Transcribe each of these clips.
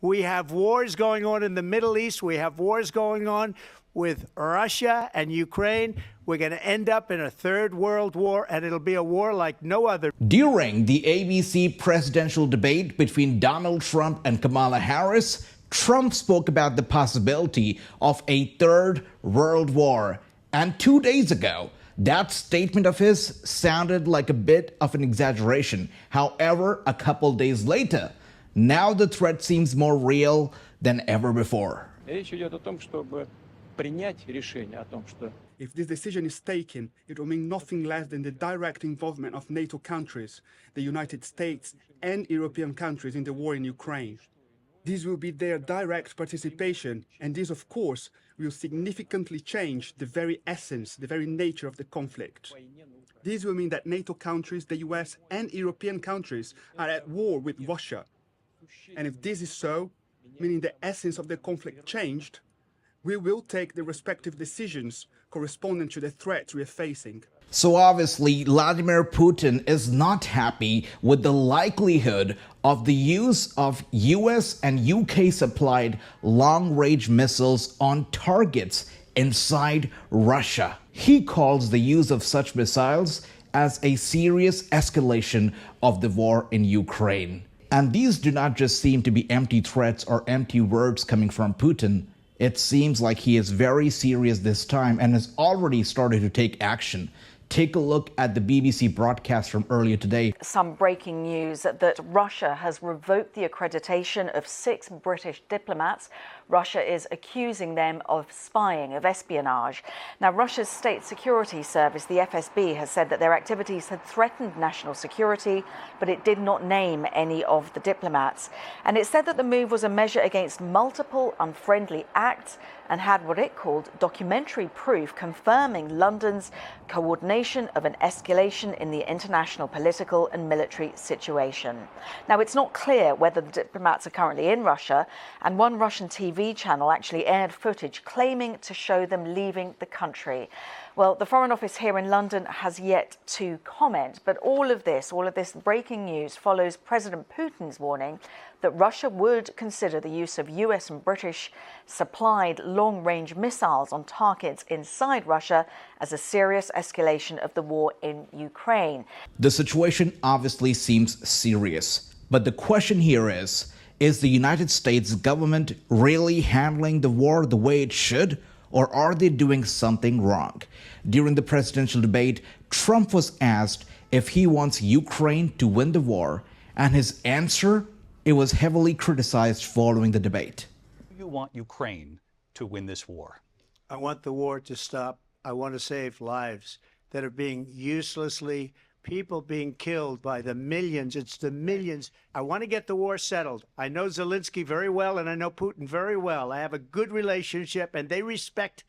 We have wars going on in the Middle East. We have wars going on with Russia and Ukraine. We're going to end up in a third world war, and it'll be a war like no other. During the ABC presidential debate between Donald Trump and Kamala Harris, Trump spoke about the possibility of a third world war. And 2 days ago, that statement of his sounded like a bit of an exaggeration. However, a couple days later, now the threat seems more real than ever before. If this decision is taken, it will mean nothing less than the direct involvement of NATO countries, the United States and European countries in the war in Ukraine. This will be their direct participation, and this, of course, will significantly change the very essence, the very nature of the conflict. This will mean that NATO countries, the US and European countries are at war with Russia. And if this is so, meaning the essence of the conflict changed, we will take the respective decisions corresponding to the threats we are facing. So obviously, Vladimir Putin is not happy with the likelihood of the use of US and UK supplied long-range missiles on targets inside Russia. He calls the use of such missiles as a serious escalation of the war in Ukraine. And these do not just seem to be empty threats or empty words coming from Putin. It seems like he is very serious this time and has already started to take action. Take a look at the BBC broadcast from earlier today. Some breaking news that Russia has revoked the accreditation of 6 British diplomats. Russia is accusing them of spying, of espionage. Now, Russia's state security service, the FSB, has said that their activities had threatened national security, but it did not name any of the diplomats. And it said that the move was a measure against multiple unfriendly acts and had what it called documentary proof confirming London's coordination of an escalation in the international political and military situation. Now, it's not clear whether the diplomats are currently in Russia, and one Russian TV channel actually aired footage claiming to show them leaving the country. Well, the Foreign Office here in London has yet to comment, but all of this breaking news follows President Putin's warning that Russia would consider the use of US and British supplied long-range missiles on targets inside Russia as a serious escalation of the war in Ukraine. The situation obviously seems serious, but the question here is the United States government really handling the war the way it should? Or are they doing something wrong? During the presidential debate, Trump was asked if he wants Ukraine to win the war, and his answer, it was heavily criticized following the debate. You want Ukraine to win this war? I want the war to stop. I want to save lives that are being people being killed by the millions. It's the millions. I want to get the war settled. I know Zelensky very well, and I know Putin very well. I have a good relationship, and they respect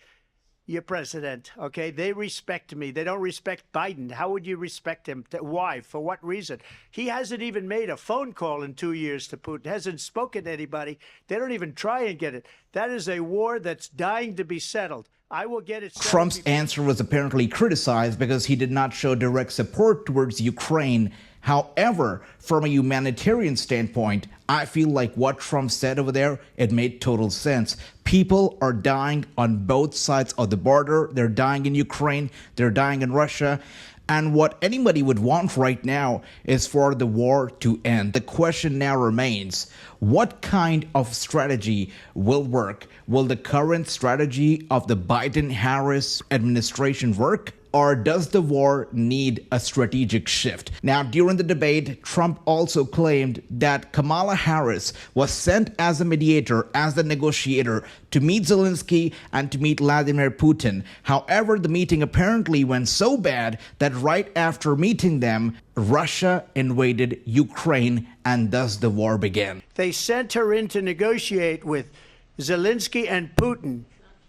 your president, okay? They respect me. They don't respect Biden. How would you respect him? Why? For what reason? He hasn't even made a phone call in 2 years to Putin, hasn't spoken to anybody. They don't even try and get it. That is a war that's dying to be settled. I will get it settled. Trump's answer was apparently criticized because he did not show direct support towards Ukraine. However, from a humanitarian standpoint, I feel like what Trump said over there, it made total sense. People are dying on both sides of the border. They're dying in Ukraine. They're dying in Russia. And what anybody would want right now is for the war to end. The question now remains, what kind of strategy will work? Will the current strategy of the Biden-Harris administration work? Or does the war need a strategic shift? Now, during the debate, Trump also claimed that Kamala Harris was sent as a mediator, as the negotiator, to meet Zelensky and to meet Vladimir Putin. However, the meeting apparently went so bad that right after meeting them, Russia invaded Ukraine, and thus the war began. They sent her in to negotiate with Zelensky and Putin,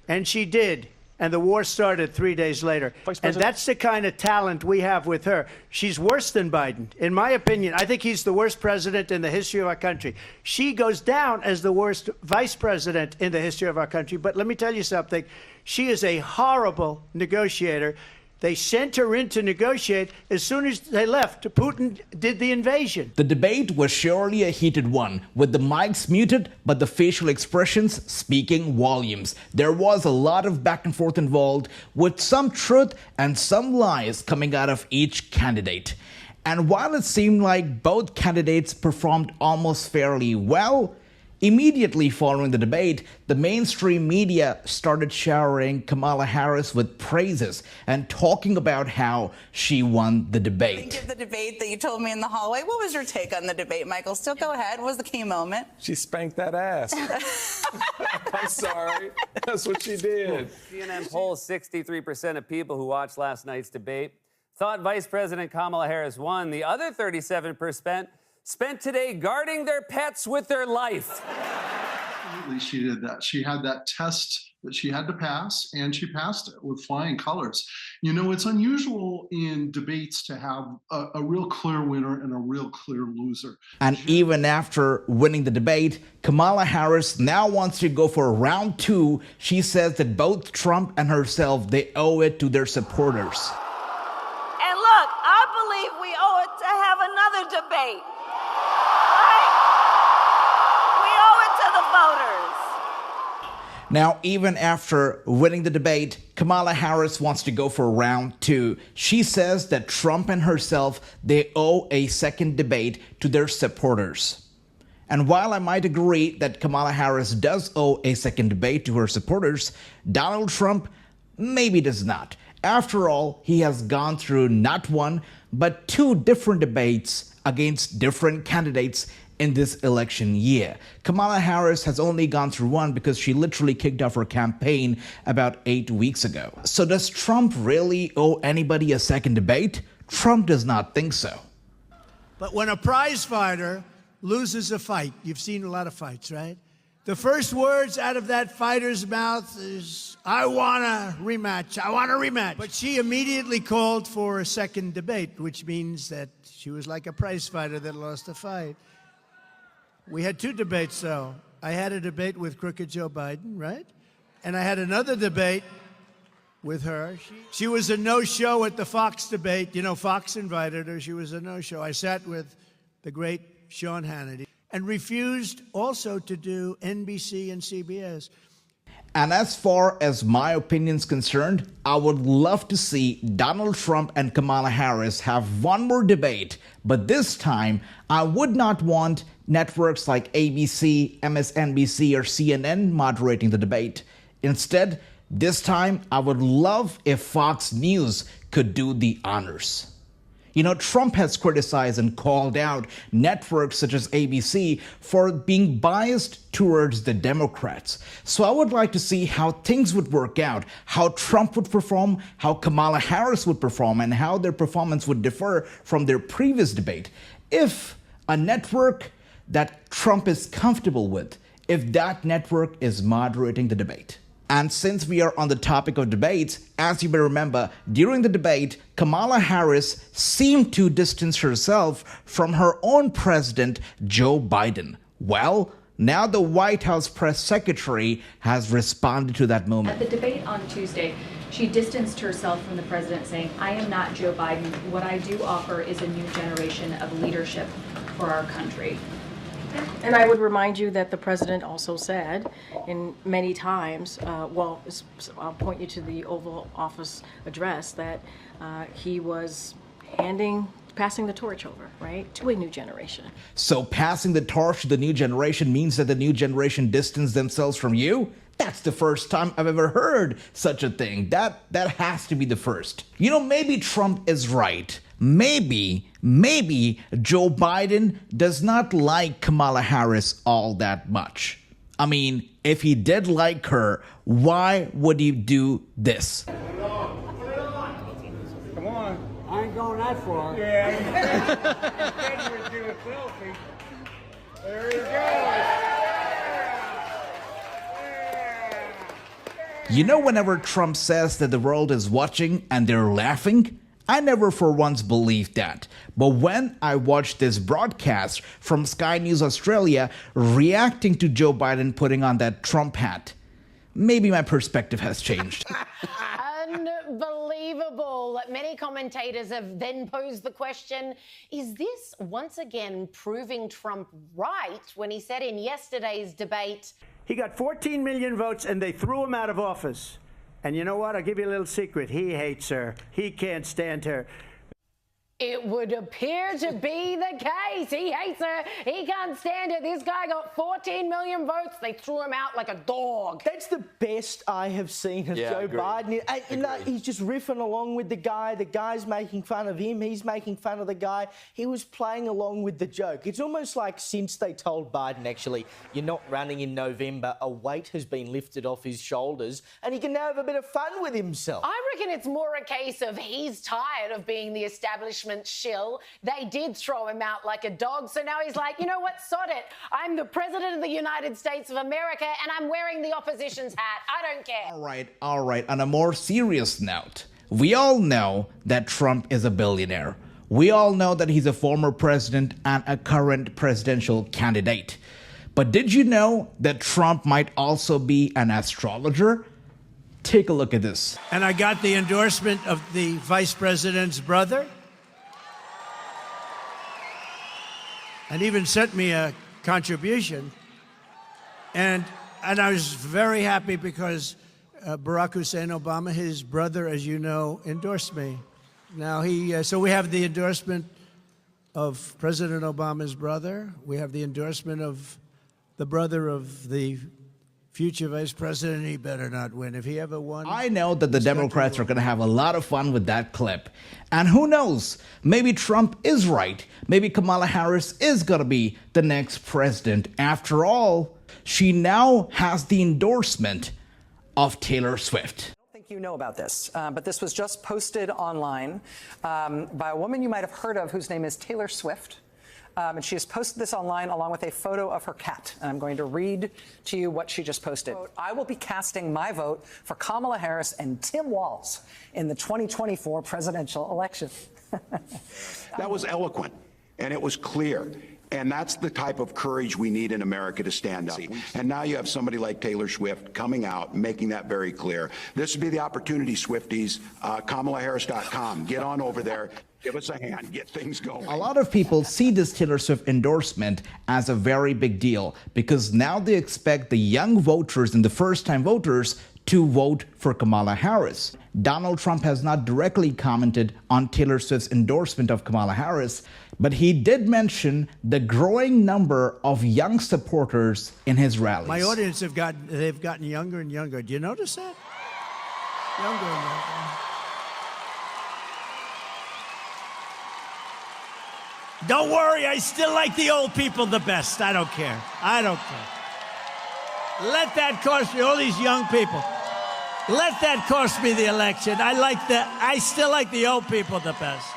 and she did. And the war started 3 days later. And that's the kind of talent we have with her. She's worse than Biden. In my opinion, I think he's the worst president in the history of our country. She goes down as the worst vice president in the history of our country. But let me tell you something. She is a horrible negotiator. They sent her in to negotiate. As soon as they left, Putin did the invasion. The debate was surely a heated one, with the mics muted but the facial expressions speaking volumes. There was a lot of back and forth involved, with some truth and some lies coming out of each candidate. And while it seemed like both candidates performed almost fairly well, immediately following the debate, the mainstream media started showering Kamala Harris with praises and talking about how she won the debate. The debate that you told me in the hallway, what was your take on the debate, Michael? Still go ahead. What was the key moment? She spanked that ass. I'm sorry. That's what she did. CNN polls 63% of people who watched last night's debate thought Vice President Kamala Harris won. The other 37% spent today guarding their pets with their life. Absolutely, she did that. She had that test that she had to pass, and she passed it with flying colors. You know, it's unusual in debates to have a real clear winner and a real clear loser. And even after winning the debate, Kamala Harris now wants to go for round two. She says that both Trump and herself, they owe it to their supporters. And look, I believe we owe it to have another debate. Now, even after winning the debate, Kamala Harris wants to go for round two. She says that Trump and herself, they owe a second debate to their supporters. And while I might agree that Kamala Harris does owe a second debate to her supporters, Donald Trump maybe does not. After all, he has gone through not one, but two different debates against different candidates in this election year. Kamala Harris has only gone through one because she literally kicked off her campaign about 8 weeks ago. So does Trump really owe anybody a second debate? Trump does not think so. But when a prize fighter loses a fight, you've seen a lot of fights, right? The first words out of that fighter's mouth is, I want a rematch, I want a rematch. But she immediately called for a second debate, which means that she was like a prize fighter that lost a fight. We had two debates, though. I had a debate with crooked Joe Biden, right? And I had another debate with her. She was a no-show at the Fox debate. You know, Fox invited her. She was a no-show. I sat with the great Sean Hannity and refused also to do NBC and CBS. And as far as my opinion's concerned, I would love to see Donald Trump and Kamala Harris have one more debate. But this time, I would not want networks like ABC, MSNBC, or CNN moderating the debate. Instead, this time, I would love if Fox News could do the honors. You know, Trump has criticized and called out networks such as ABC for being biased towards the Democrats. So I would like to see how things would work out, how Trump would perform, how Kamala Harris would perform, and how their performance would differ from their previous debate. If a network that Trump is comfortable with, if that network is moderating the debate. And since we are on the topic of debates, as you may remember, during the debate, Kamala Harris seemed to distance herself from her own president, Joe Biden. Well, now the White House press secretary has responded to that moment. At the debate on Tuesday, she distanced herself from the president, saying, I am not Joe Biden. What I do offer is a new generation of leadership for our country. And I would remind you that the president also said in many times, I'll point you to the Oval Office address, that he was passing the torch over, right, to a new generation. So passing the torch to the new generation means that the new generation distanced themselves from you? That's the first time I've ever heard such a thing. That has to be the first. You know, maybe Trump is right. Maybe Joe Biden does not like Kamala Harris all that much. I mean, if he did like her, why would he do this? Come on. I ain't going that far. Yeah. Do a selfie. There he goes. You know, whenever Trump says that the world is watching and they're laughing, I never for once believed that. But when I watched this broadcast from Sky News Australia reacting to Joe Biden putting on that Trump hat, maybe my perspective has changed. Unbelievable. Many commentators have then posed the question, is this once again proving Trump right when he said in yesterday's debate, He got 14 million votes and they threw him out of office. And you know what? I'll give you a little secret. He hates her. He can't stand her. it would appear to be the case. He hates her. He can't stand it. This guy got 14 million votes. They threw him out like a dog. That's the best I have seen of Joe Biden. You know, he's just riffing along with the guy. The guy's making fun of him. He's making fun of the guy. He was playing along with the joke. It's almost like since they told Biden, actually, you're not running in November, a weight has been lifted off his shoulders and he can now have a bit of fun with himself. I reckon it's more a case of he's tired of being the establishment shill. They did throw him out like a dog, so now he's like, you know what, sod it. I'm the President of the United States of America and I'm wearing the opposition's hat. I don't care. All right. On a more serious note, we all know that Trump is a billionaire. We all know that he's a former president and a current presidential candidate. But did you know that Trump might also be an astrologer? Take a look at this. And I got the endorsement of the vice president's brother. And even sent me a contribution. And I was very happy because Barack Hussein Obama, his brother, as you know, endorsed me. Now so we have the endorsement of President Obama's brother. We have the endorsement of the brother of the future vice president. He better not win. If he ever won... I know that the Democrats are going to have a lot of fun with that clip. And who knows, maybe Trump is right. Maybe Kamala Harris is going to be the next president. After all, she now has the endorsement of Taylor Swift. I don't think you know about this, but this was just posted online by a woman you might have heard of whose name is Taylor Swift. And she has posted this online along with a photo of her cat. And I'm going to read to you what she just posted. I will be casting my vote for Kamala Harris and Tim Walz in the 2024 presidential election. That was eloquent, and it was clear. And that's the type of courage we need in America to stand up. And now you have somebody like Taylor Swift coming out, making that very clear. This would be the opportunity, Swifties. KamalaHarris.com. Get on over there. Give us a hand. Get things going. A lot of people see this Taylor Swift endorsement as a very big deal because now they expect the young voters and the first-time voters to vote for Kamala Harris. Donald Trump has not directly commented on Taylor Swift's endorsement of Kamala Harris, but he did mention the growing number of young supporters in his rallies. My audience they've gotten younger and younger. Do you notice that? Younger and younger. Don't worry, I still like the old people the best. I don't care. I don't care. Let that cost me, all these young people. Let that cost me the election. I still like the old people the best.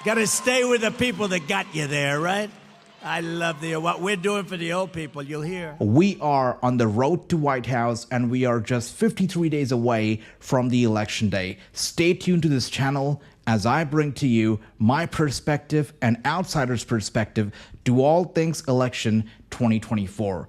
Got to stay with the people that got you there, right? I love what we're doing for the old people. You'll hear. We are on the road to White House and we are just 53 days away from the election day. Stay tuned to this channel as I bring to you my perspective and outsiders' perspective to all things election 2024.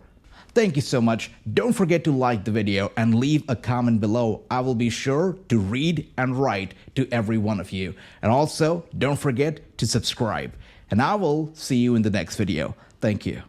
Thank you so much. Don't forget to like the video and leave a comment below. I will be sure to read and write to every one of you. And also, don't forget to subscribe. And I will see you in the next video. Thank you.